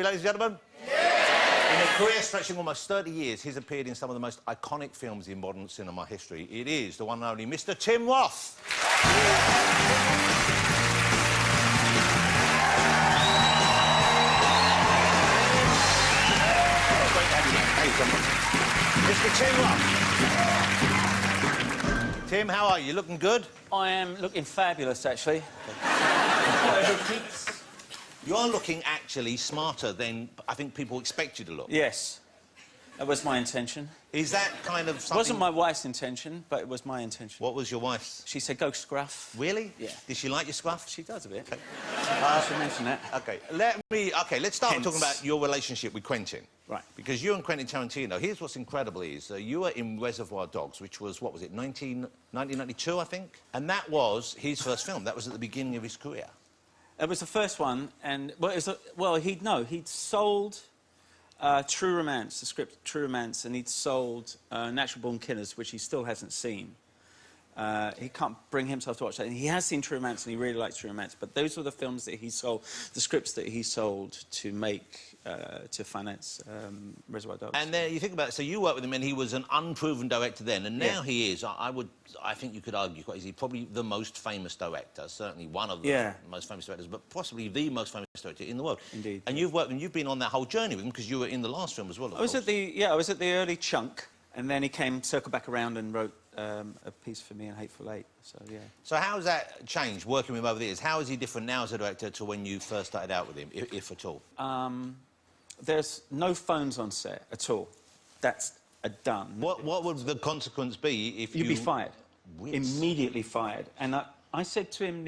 we, ladies and gentlemen? Yeah! In a career stretching almost 30 years, he's appeared in some of the most iconic films in modern cinema history. It is the one and only Mr. Tim Roth. Mr. Tim Roth. Tim, how are you? You looking good? I am looking fabulous, actually. You're looking actually smarter than I think people expect you to look. Yes. That was my intention. Is that kind of something... It wasn't my wife's intention, but it was my intention. What was your wife's? She said, go scruff. Really? Yeah. Did she like your scruff? She does a bit. Okay. I should mention that. OK, let's start with talking about your relationship with Quentin. Right. Because you and Quentin Tarantino, here's what's incredible is you were in Reservoir Dogs, which was, what was it, 1992, I think? And that was his first film. That was at the beginning of his career. It was the first one, and... he'd sold... True Romance, the script True Romance, and he'd sold Natural Born Killers, which he still hasn't seen. He can't bring himself to watch that. He has seen True Romance, and he really likes True Romance, but those were the films that he sold, the scripts that he sold to make, to finance Reservoir Dogs. And then you think about it, so you worked with him, and he was an unproven director then, and now he is, I think you could argue quite easily, probably the most famous director, certainly one of the most famous directors, but possibly the most famous director in the world. Indeed. And you've worked, and you've been on that whole journey with him, because you were in the last film as well, I was at the early chunk, and then he circled back around and wrote a piece for me in Hateful Eight, so yeah. So how has that changed, working with him over the years? How is he different now as a director to when you first started out with him, if at all? There's no phones on set at all. That's a done. What would the consequence be if You'd be fired. Whiz. Immediately fired. And I said to him,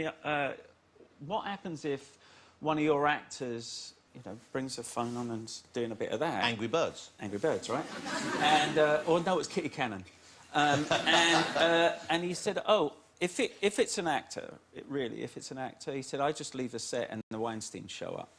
what happens if one of your actors, you know, brings a phone on and's doing a bit of that? Angry Birds. Angry Birds, right? And, or no, it's Kitty Cannon. And he said, oh, if it's an actor, if it's an actor, he said, I just leave the set and the Weinsteins show up.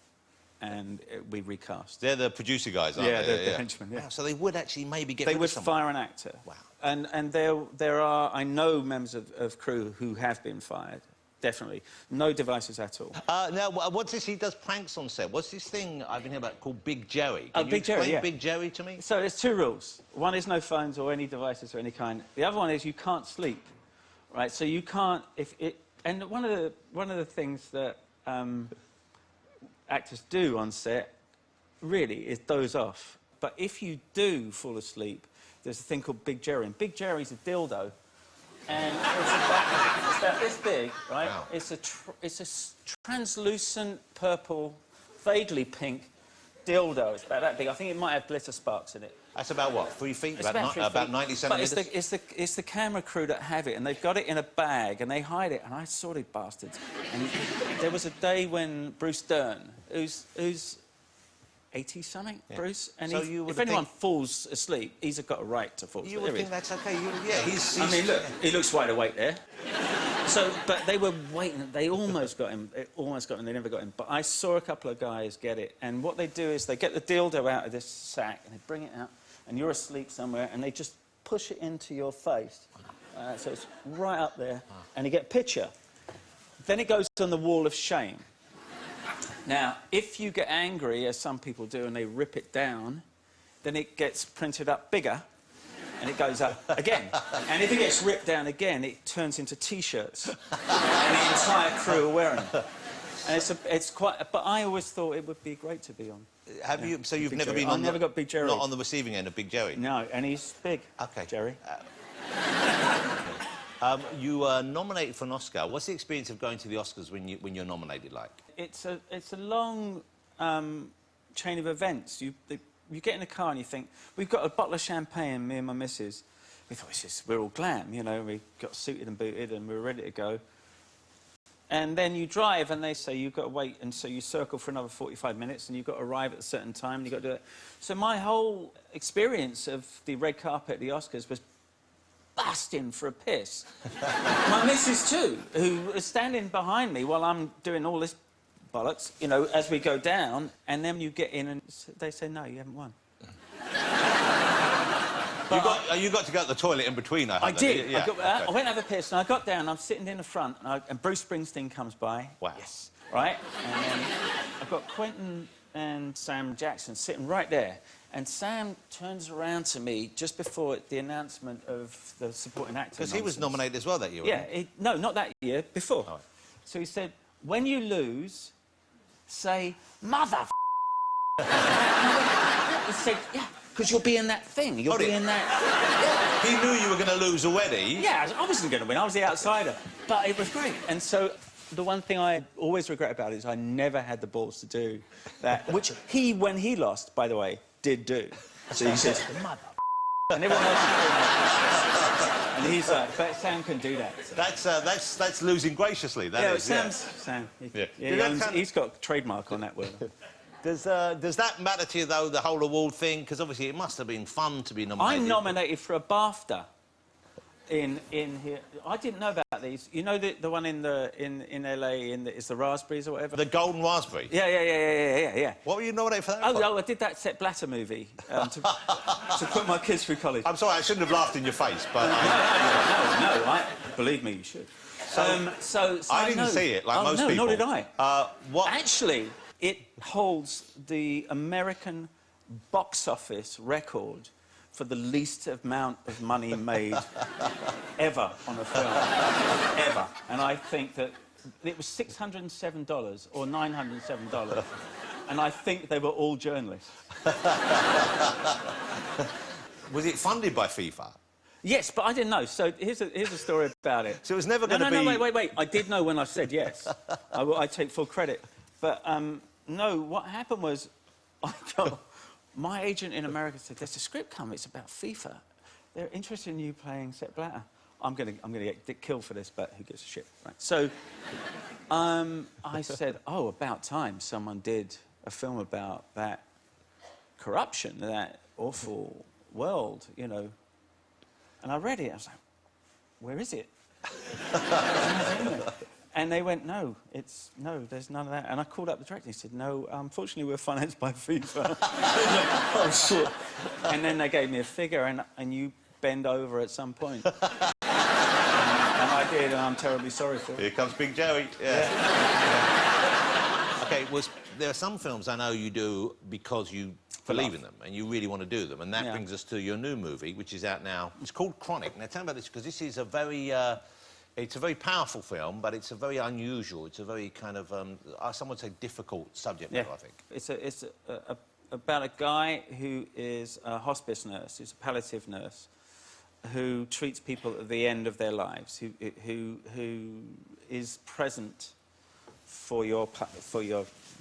And we recast. They're the producer guys, aren't they? They're the henchmen, yeah. Wow, so they would actually maybe get They would fire an actor. Wow. And there are, I know, members of crew who have been fired, definitely. No devices at all. Now, what's this? He does pranks on set. What's this thing I've been hearing about called Big Jerry? Can you Big Jerry, explain Big Jerry to me? So there's two rules. One is no phones or any devices of any kind. The other one is you can't sleep, right? So you can't... And one of the things that actors do on set, really, is doze off. But if you do fall asleep, there's a thing called Big Jerry. And Big Jerry's a dildo. And it's about this big, right? Wow. It's a translucent purple, vaguely pink dildo. It's about that big. I think it might have glitter sparks in it. That's about what, 3 feet? It's about 90 centimetres? But it's the camera crew that have it, and they've got it in a bag, and they hide it, and I saw these bastards. And there was a day when Bruce Dern, who's 80-something, Bruce, and so if anyone falls asleep, he's got a right to fall asleep. You would think that's OK. He's... I mean, look, he looks wide awake there. So, but they were waiting. They almost got him. They never got him. But I saw a couple of guys get it, and what they do is they get the dildo out of this sack, and they bring it out, and you're asleep somewhere, and they just push it into your face. So it's right up there, and you get a picture. Then it goes on the wall of shame. Now, if you get angry, as some people do, and they rip it down, then it gets printed up bigger, and it goes up again. And if it gets ripped down again, it turns into T-shirts, and the entire crew are wearing them. And it's quite... But I always thought it would be great to be on. Have you... So you've never been on... I never got Big Jerry. Not on the receiving end of Big Jerry? No, and he's big. OK. Jerry. You were nominated for an Oscar. What's the experience of going to the Oscars when you're nominated like? It's a long chain of events. You get in a car and you think, we've got a bottle of champagne, me and my missus. We thought, we're all glam, you know, we got suited and booted and we were ready to go. And then you drive and they say you've got to wait, and so you circle for another 45 minutes and you've got to arrive at a certain time and you've got to do it. So my whole experience of the red carpet at the Oscars was busting for a piss. My missus too, who was standing behind me while I'm doing all this bollocks, you know, as we go down, and then you get in and they say, no, you haven't won. You got to go to the toilet in between, I did. Yeah. I went to have a piss, and I got down, I'm sitting in the front, and Bruce Springsteen comes by. Wow. Yes. Right? And then I've got Quentin and Sam Jackson sitting right there. And Sam turns around to me just before the announcement of the supporting actor. Because he was nominated as well that year, Yeah, no, not that year, before. Oh. So he said, when you lose, say, mother He said, yeah, because you'll be in that thing. You'll be in that... He knew you were going to lose already. Yeah, I wasn't going to win. I was the outsider. But it was great. And so the one thing I always regret about it is I never had the balls to do that, which he, when he lost, by the way, did do. So he says, mother and everyone else is doing that. And he's like, but Sam can do that. So. That's losing graciously, that is. Sam. He's got a trademark on that word. Does that matter to you, though, the whole award thing? Because obviously it must have been fun to be nominated. I'm nominated for a BAFTA in here. I didn't know about these. You know the one in LA, it's the raspberries or whatever? The Golden Raspberry? Yeah. What were you nominated for that for? Oh, I did that Sepp Blatter movie to put my kids through college. I'm sorry, I shouldn't have laughed in your face, but... No, believe me, you should. So I didn't see it, like most people. No, nor did I. What? Actually, it holds the American box office record for the least amount of money made ever on a film. Ever. And I think that it was $607 or $907. And I think they were all journalists. Was it funded by FIFA? Yes, but I didn't know. So here's a story about it. So it was never going to be... No, wait. I did know when I said yes. I take full credit. But, no, what happened was... My agent in America said, there's a script coming, it's about FIFA. They're interested in you playing Sepp Blatter. I'm gonna get killed for this, but who gives a shit, right? So, I said, oh, about time someone did a film about that corruption, that awful world, you know. And I read it, I was like, where is it? And they went, no, there's none of that. And I called up the director and he said, no, unfortunately, we're financed by FIFA. Oh, shit. And then they gave me a figure, and you bend over at some point. And I did, and I'm terribly sorry for it. Here comes Big Joey. Yeah. OK, there are some films I know you do because you believe in them and you really want to do them. And that brings us to your new movie, which is out now. It's called Chronic. Now, tell me about this, because this is a very... it's a very powerful film, but it's a very unusual, it's a very kind of, some would say difficult subject matter, I think. It's about a guy who is a hospice nurse, who's a palliative nurse, who treats people at the end of their lives, who is present for your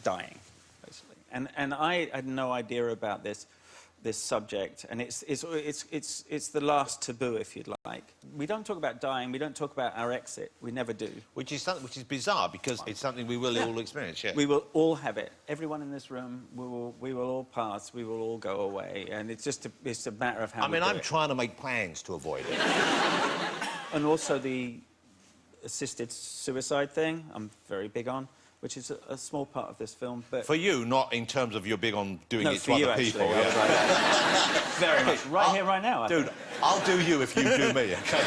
dying, basically. And I had no idea about this subject, and it's the last taboo, if you'd like. We don't talk about dying, we don't talk about our exit, we never do. Which is bizarre, because it's something we will all experience, yeah. We will all have it. Everyone in this room, we will all pass, we will all go away, and it's a matter of how I mean, I'm trying to make plans to avoid it. And also the assisted suicide thing, I'm very big on, which is a small part of this film, but... For you, not in terms of you're big on doing it to other people. No, for you, actually. Very much. Right here, right now, I think. I'll do you if you do me, OK?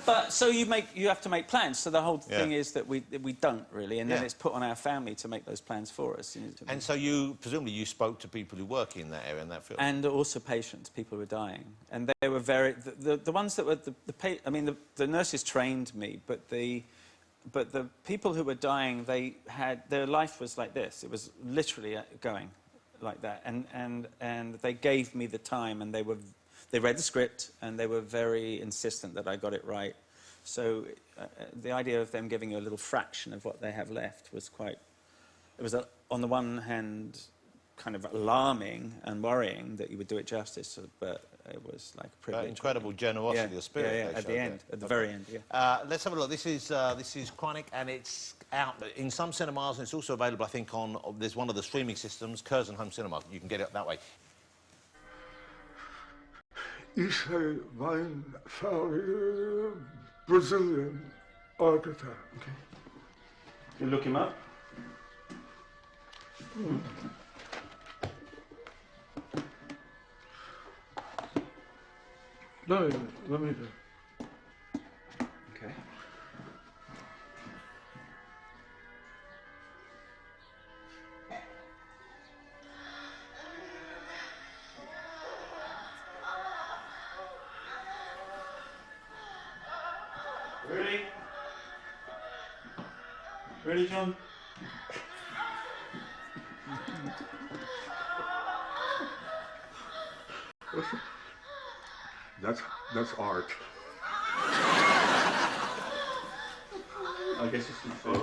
But, so you have to make plans, so the whole thing is that we don't, really, and then it's put on our family to make those plans for us. You know, and so presumably you spoke to people who work in that area, in that field? And also patients, people who were dying. And they were very... The ones that were... I mean, the nurses trained me, but the people who were dying, their life was like this. It was literally going like that. And they gave me the time, and they read the script, and they were very insistent that I got it right. So the idea of them giving you a little fraction of what they have left was quite... It was, on the one hand, kind of alarming and worrying that you would do it justice, but it was like a privilege. Incredible generosity of spirit. At the end, at the very end, Let's have a look. This is Chronic, and it's out in some cinemas, and it's also available, I think, there's one of the streaming systems, Curzon Home Cinema. You can get it that way. Isai Wine Brazilian architect. Okay. You look him up? No, let me do. Okay. Ready, John? That's art. I guess it's Oh,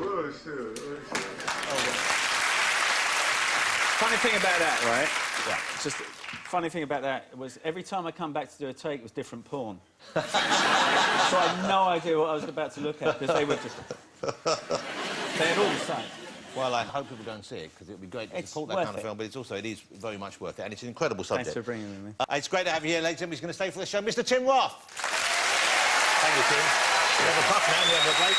Funny thing about that, right? Yeah. Just funny thing about that was every time I come back to do a take, it was different porn. So I had no idea what I was about to look at because they were just. They had all the same. Well, I hope people go and see it because it would be great to It's support that worth kind of it. film, but it is very much worth it, and it's an incredible subject. Thanks for bringing me. It's great to have you here, ladies and gentlemen. He's going to stay for the show, Mr. Tim Roth. Thank you, Tim. We have a puff now, we have a break.